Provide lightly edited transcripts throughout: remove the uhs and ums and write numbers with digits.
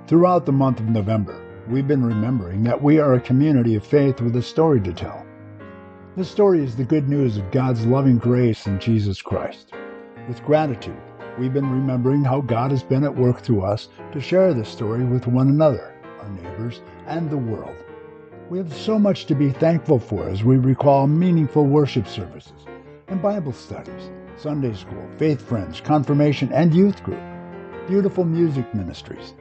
Throughout the month of November, we've been remembering that we are a community of faith with a story to tell. This story is the good news of God's loving grace in Jesus Christ. With gratitude, we've been remembering how God has been at work through us to share this story with one another, our neighbors, and the world. We have so much to be thankful for as we recall meaningful worship services and Bible studies, Sunday school, faith friends, confirmation, and youth group, beautiful music ministries,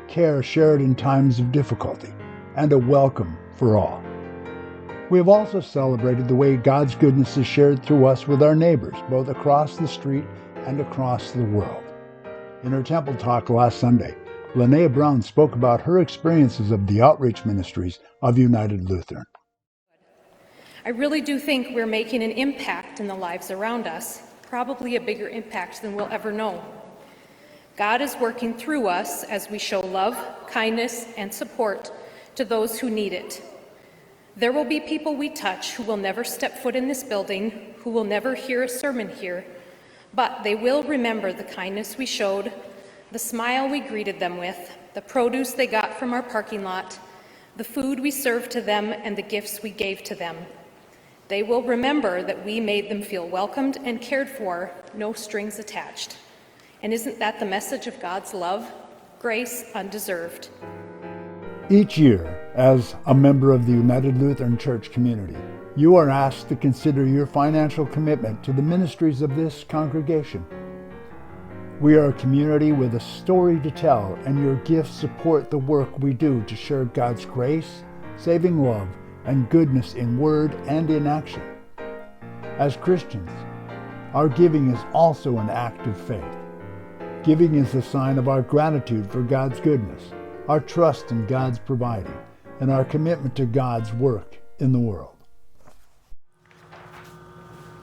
care shared in times of difficulty, and a welcome for all. We have also celebrated the way God's goodness is shared through us with our neighbors, both across the street and across the world. In her temple talk last Sunday, Linnea Brown spoke about her experiences of the outreach ministries of United Lutheran. I really do think we're making an impact in the lives around us, probably a bigger impact than we'll ever know. God is working through us as we show love, kindness, and support to those who need it. There will be people we touch who will never step foot in this building, who will never hear a sermon here, but they will remember the kindness we showed, the smile we greeted them with, the produce they got from our parking lot, the food we served to them, and the gifts we gave to them. They will remember that we made them feel welcomed and cared for, no strings attached. And isn't that the message of God's love? Grace undeserved. Each year, as a member of the United Lutheran Church community, you are asked to consider your financial commitment to the ministries of this congregation. We are a community with a story to tell, and your gifts support the work we do to share God's grace, saving love, and goodness in word and in action. As Christians, our giving is also an act of faith. Giving is a sign of our gratitude for God's goodness, our trust in God's providing, and our commitment to God's work in the world.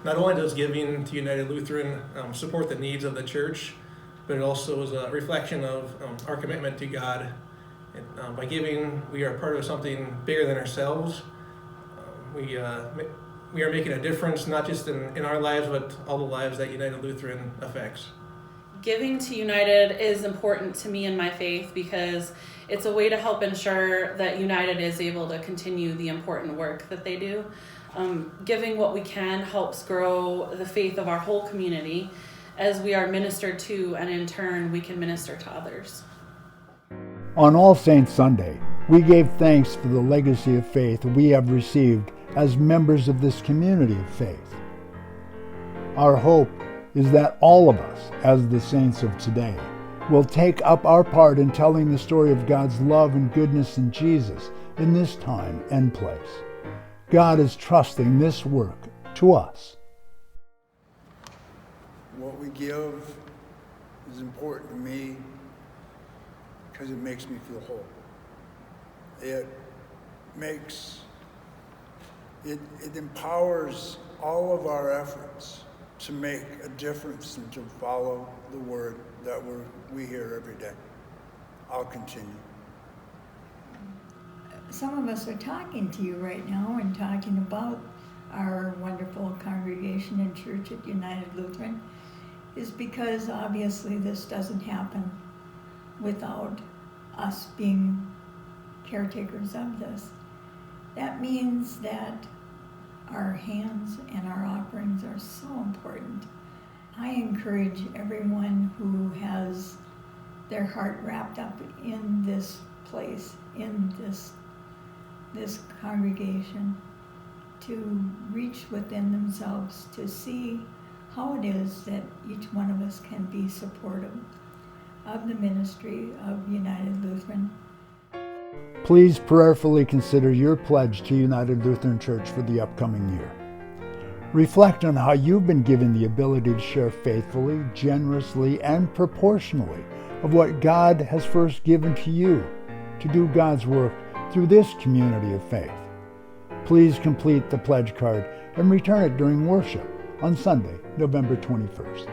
Not only does giving to United Lutheran support the needs of the church, but it also is a reflection of our commitment to God. And, by giving, we are part of something bigger than ourselves. We are making a difference, not just in our lives, but all the lives that United Lutheran affects. Giving to United is important to me in my faith because it's a way to help ensure that United is able to continue the important work that they do. Giving what we can helps grow the faith of our whole community as we are ministered to, and in turn we can minister to others. On All Saints Sunday, we gave thanks for the legacy of faith we have received as members of this community of faith. Our hope is that all of us, as the saints of today, will take up our part in telling the story of God's love and goodness in Jesus in this time and place. God is trusting this work to us. What we give is important to me because it makes me feel whole. It empowers all of our efforts to make a difference and to follow the word that we hear every day. I'll continue. Some of us are talking to you right now and talking about our wonderful congregation and church at United Lutheran is because obviously this doesn't happen without us being caretakers of this. That means that our hands and our offerings are so important. I encourage everyone who has their heart wrapped up in this place, in this congregation, to reach within themselves to see how it is that each one of us can be supportive of the ministry of United Lutheran. Please prayerfully consider your pledge to United Lutheran Church for the upcoming year. Reflect on how you've been given the ability to share faithfully, generously, and proportionally of what God has first given to you to do God's work through this community of faith. Please complete the pledge card and return it during worship on Sunday, November 21st.